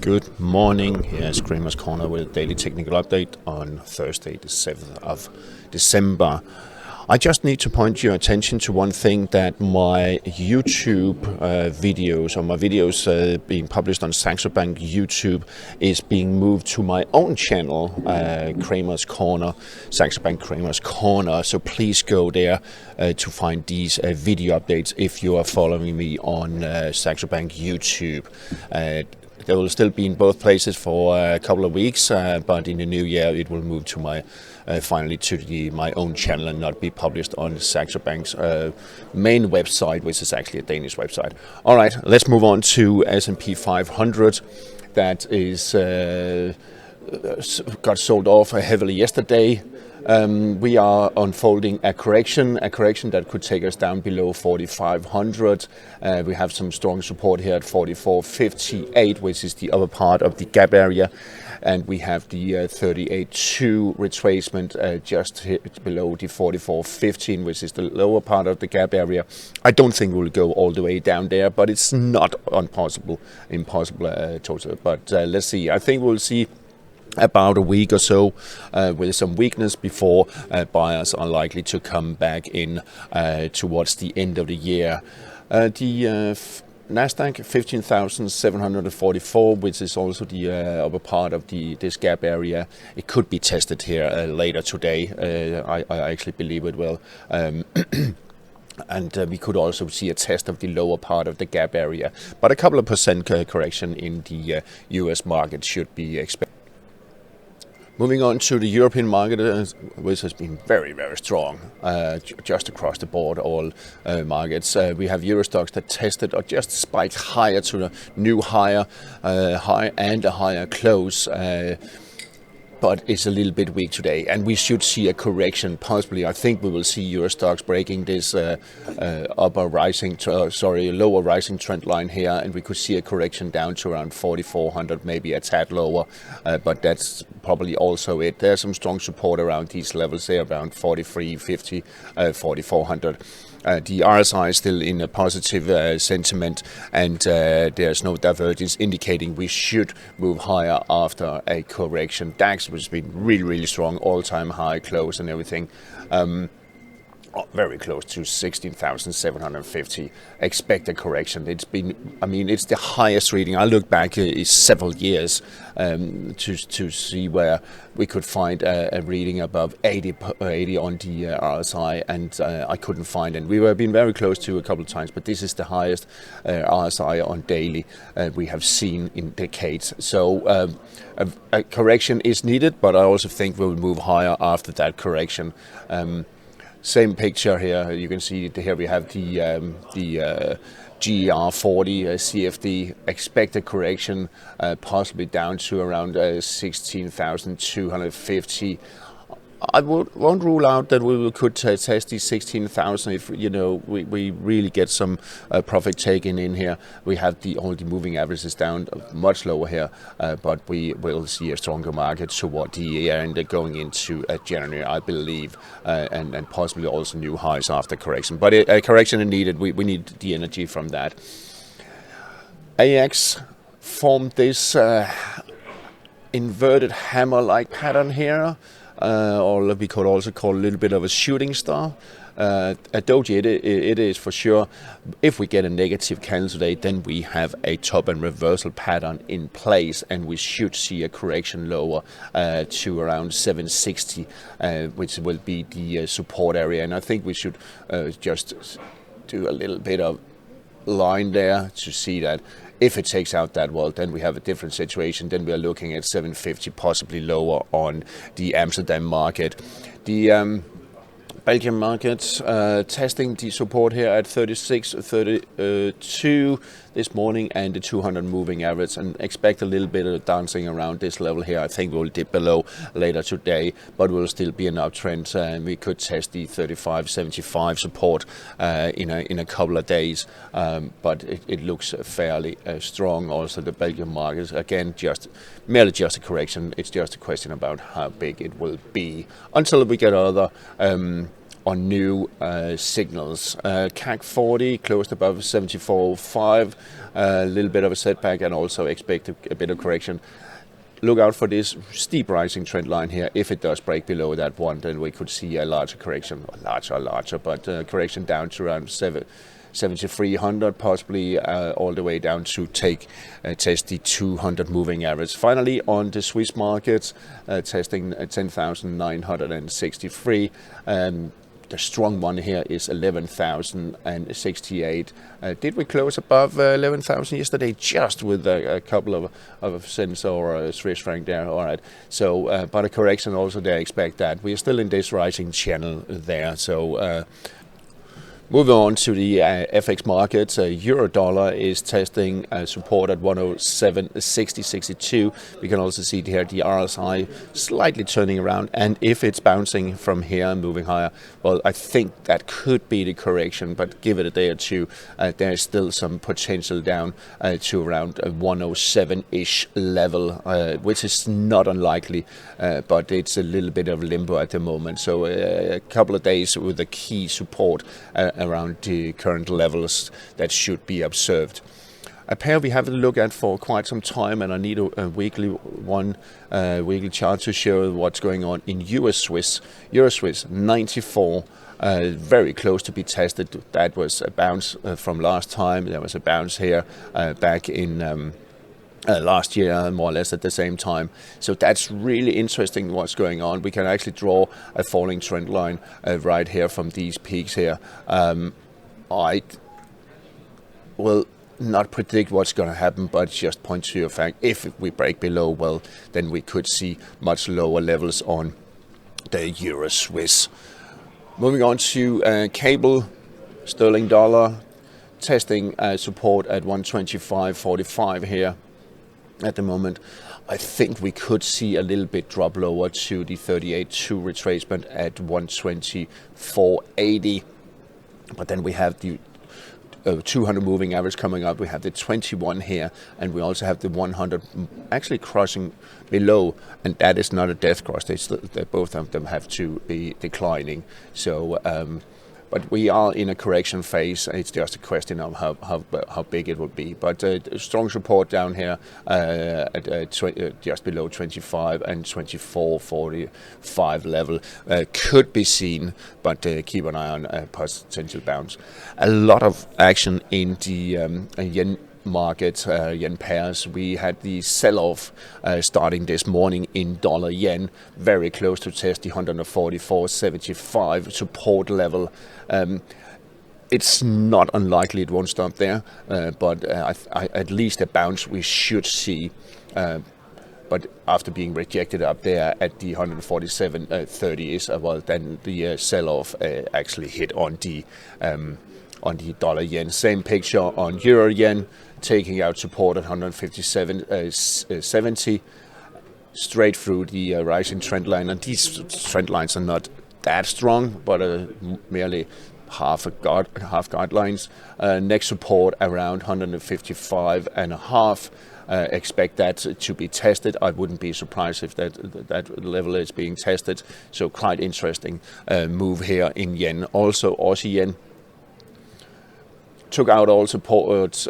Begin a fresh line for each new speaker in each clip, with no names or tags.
Good morning, here's Kramer's Corner with a daily technical update on Thursday the 7th of December. I just need to point your attention to one thing, that my YouTube videos, or my videos being published on Saxo Bank YouTube, is being moved to my own channel, Kramer's Corner, Saxo Bank Kramer's Corner. So please go there to find these video updates if you are following me on Saxo Bank YouTube. They will still be in both places for a couple of weeks, but in the new year it will move to my finally to my own channel and not be published on Saxo Bank's main website, which is actually a Danish website. All right, let's move on to S&P 500. That is got sold off heavily yesterday. We are unfolding a correction that could take us down below 4,500. We have some strong support here at 44.58, which is the upper part of the gap area. And we have the 38.2 retracement just below the 44.15, which is the lower part of the gap area. I don't think we'll go all the way down there, but it's not impossible total. But let's see. I think we'll see about a week or so with some weakness before buyers are likely to come back in towards the end of the year. The Nasdaq 15,744, which is also the upper part of this gap area. It could be tested here later today. I actually believe it will. And we could also see a test of the lower part of the gap area. But a couple of percent correction in the US market should be expected. Moving on to the European market, which has been very, very strong, just across the board, all markets. We have EUROSTOXX that tested or just spiked higher to a new higher high and a higher close. But it's a little bit weak today, and we should see a correction. Possibly, I think we will see EUROSTOXX breaking this lower rising trend line here, and we could see a correction down to around 4,400, maybe a tad lower. But that's probably also it. There's some strong support around these levels there, around 43.50, 4,400. The RSI is still in a positive sentiment, and there's no divergence indicating we should move higher after a correction. DAX, which has been really, really strong, all-time high close and everything. Very close to 16,750. Expect a correction. It's been, it's the highest reading. I look back several years to see where we could find a reading above 80 on the RSI, and I couldn't find it. We were been very close to a couple of times, but this is the highest RSI on daily we have seen in decades. So a correction is needed, but I also think we'll move higher after that correction. Same picture here. You can see here we have the GER40 CFD. Expect a correction, possibly down to around 16,250. I won't rule out that we could test the 16,000 if we really get some profit taken in here. We have all the moving averages down much lower here, but we will see a stronger market toward the year and going into January, I believe, and possibly also new highs after correction. But a correction is needed. We need the energy from that. AX formed this inverted hammer-like pattern here. Or we could also call a little bit of a shooting star. A doji it is for sure. If we get a negative candle today, then we have a top and reversal pattern in place, and we should see a correction lower to around 760, which will be the support area. And I think we should just do a little bit of line there to see that. If it takes out that wall, then we have a different situation. Then we are looking at 750, possibly lower on the Amsterdam market. The Belgian market testing the support here at 36.32 this morning and the 200 moving average, and expect a little bit of dancing around this level here. I think we'll dip below later today, but will still be an uptrend, and we could test the 35.75 support in a couple of days, but it looks fairly strong. Also the Belgian market, again, merely just a correction. It's just a question about how big it will be until we get other on new signals. CAC 40 closed above 74.5, a little bit of a setback, and also expect a bit of correction. Look out for this steep rising trend line here. If it does break below that one, then we could see a larger correction, larger, but correction down to around 7,300, possibly all the way down to test the 200 moving average. Finally, on the Swiss markets, testing 10,963. The strong one here is 11,068. Did we close above 11,000 yesterday? Just with a couple of cents or a Swiss franc there. All right. So, but a correction also there. Expect that. We are still in this rising channel there. So. Moving on to the FX markets, euro dollar is testing support at 107.6062. We can also see here the RSI slightly turning around, and if it's bouncing from here and moving higher, well, I think that could be the correction, but give it a day or two. There is still some potential down to around 107-ish level, which is not unlikely, but it's a little bit of limbo at the moment. So a couple of days with a key support around the current levels that should be observed. A pair we haven't looked at for quite some time, and I need a weekly chart to show what's going on in EURUSD. EURUSD 94, very close to be tested. That was a bounce from last time. There was a bounce here back in last year, more or less at the same time. So that's really interesting what's going on. We can actually draw a falling trend line right here from these peaks here. I will not predict what's going to happen, but just point to the fact if we break below, well, then we could see much lower levels on the EURUSD. Moving on to cable, sterling dollar, testing support at 125.45 here. At the moment, I think we could see a little bit drop lower to the 38.2 retracement at 124.80. But then we have the 200 moving average coming up. We have the 21 here, and we also have the 100 actually crossing below, and that is not a death cross. Both of them have to be declining. So. But we are in a correction phase. It's just a question of how big it will be. But strong support down here at just below 25 and 24.45 level could be seen, but keep an eye on potential bounce. A lot of action in the yen market, yen pairs. We had the sell-off starting this morning in dollar yen, very close to test the 144.75 support level. It's not unlikely it won't stop there, but at least a bounce we should see. But after being rejected up there at the 147.30 is well, then the sell-off actually hit on the dollar yen. Same picture on euro yen, taking out support at 157.70, straight through the rising trend line. And these trend lines are not that strong, but merely half guidelines. Next support around 155.5. Expect that to be tested. I wouldn't be surprised if that level is being tested. So quite interesting move here in yen. Also Aussie yen took out all supports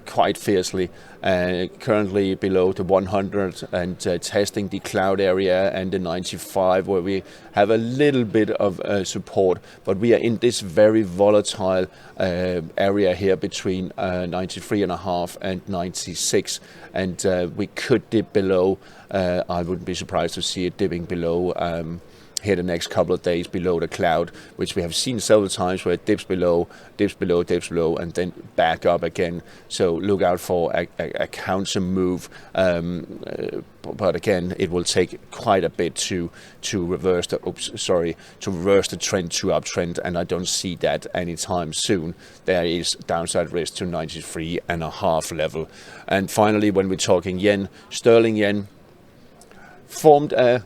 quite fiercely, currently below the 100 and testing the cloud area and the 95, where we have a little bit of support, but we are in this very volatile area here between 93.5 and 96, and we could dip below. I wouldn't be surprised to see it dipping below here the next couple of days below the cloud, which we have seen several times where it dips below, and then back up again. So look out for a counter move. But again, it will take quite a bit to reverse the trend to uptrend, and I don't see that anytime soon. There is downside risk to 93.5 level. And finally, when we're talking yen, sterling yen formed a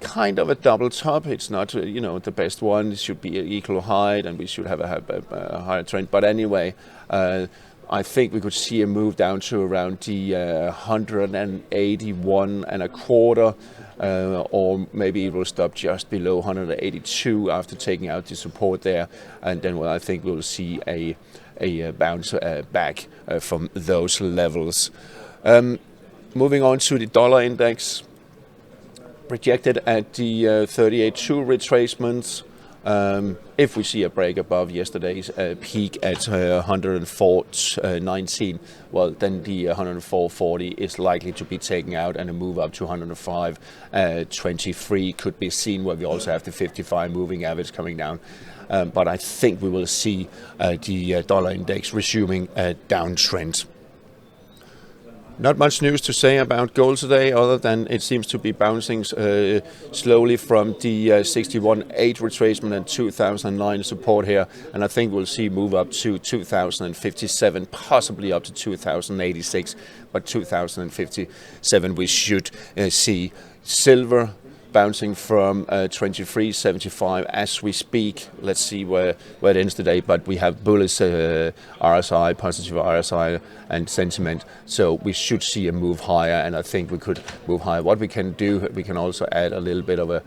kind of a double top. It's not the best one. It should be equal height, and we should have a higher trend. But anyway, I think we could see a move down to around the 181.25. or maybe it will stop just below 182 after taking out the support there, and then I think we'll see a bounce back from those levels. Moving on to the dollar index, projected at the 38.2 retracements. If we see a break above yesterday's peak at 104.19, well, then the 104.40 is likely to be taken out, and a move up to 105.23 could be seen, where we also have the 55 moving average coming down. But I think we will see the dollar index resuming a downtrend. Not much news to say about gold today, other than it seems to be bouncing slowly from the 61.8 retracement and 2009 support here, and I think we'll see move up to 2057, possibly up to 2086, but 2057 we should see. Silver bouncing from 23.75 as we speak. Let's see where it ends today, but we have bullish RSI, positive RSI and sentiment, so we should see a move higher, and I think we could move higher. What we can do, we can also add a little bit of a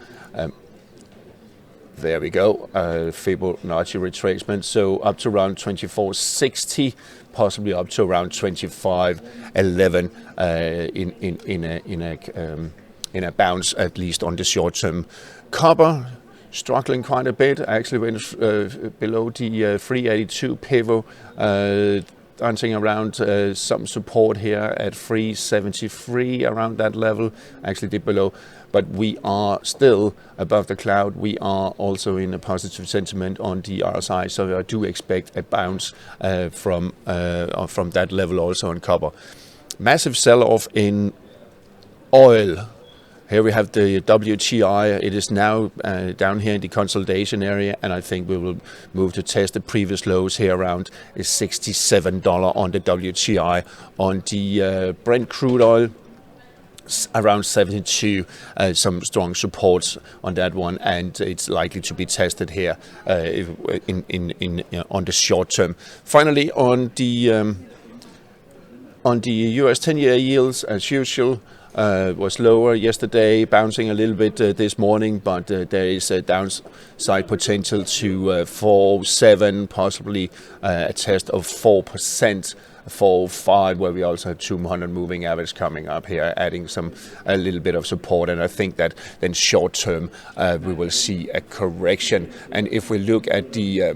there we go, Fibonacci retracement, so up to around 24.60, possibly up to around 25.11 in a bounce, at least on the short term. Copper struggling quite a bit, actually went below the 382 pivot, dancing around some support here at 373, around that level, actually dipped below, but we are still above the cloud. We are also in a positive sentiment on the RSI, so I do expect a bounce from that level also on copper. Massive sell-off in oil. Here we have the WTI. It is now down here in the consolidation area, and I think we will move to test the previous lows here around $67 on the WTI. On the Brent crude oil, around 72, some strong supports on that one, and it's likely to be tested here on the short term. Finally, on the US 10-year yields, as usual, was lower yesterday, bouncing a little bit this morning, but there is a downside potential to 4.7, possibly a test of 4%, 4.5, where we also have 200 moving average coming up here, adding a little bit of support, and I think that then short term we will see a correction. And if we look at the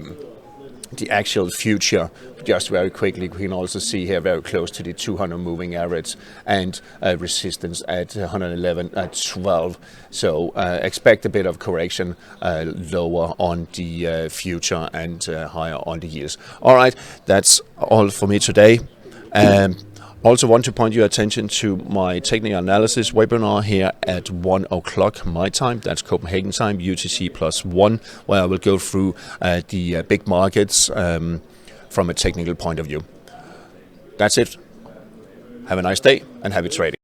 actual future, just very quickly, we can also see here very close to the 200 moving average and resistance at 111.12. So expect a bit of correction, lower on the future and higher on the years. All right, that's all for me today. Also want to point your attention to my technical analysis webinar here at 1 o'clock my time. That's Copenhagen time, UTC +1, where I will go through the big markets from a technical point of view. That's it. Have a nice day and happy trading.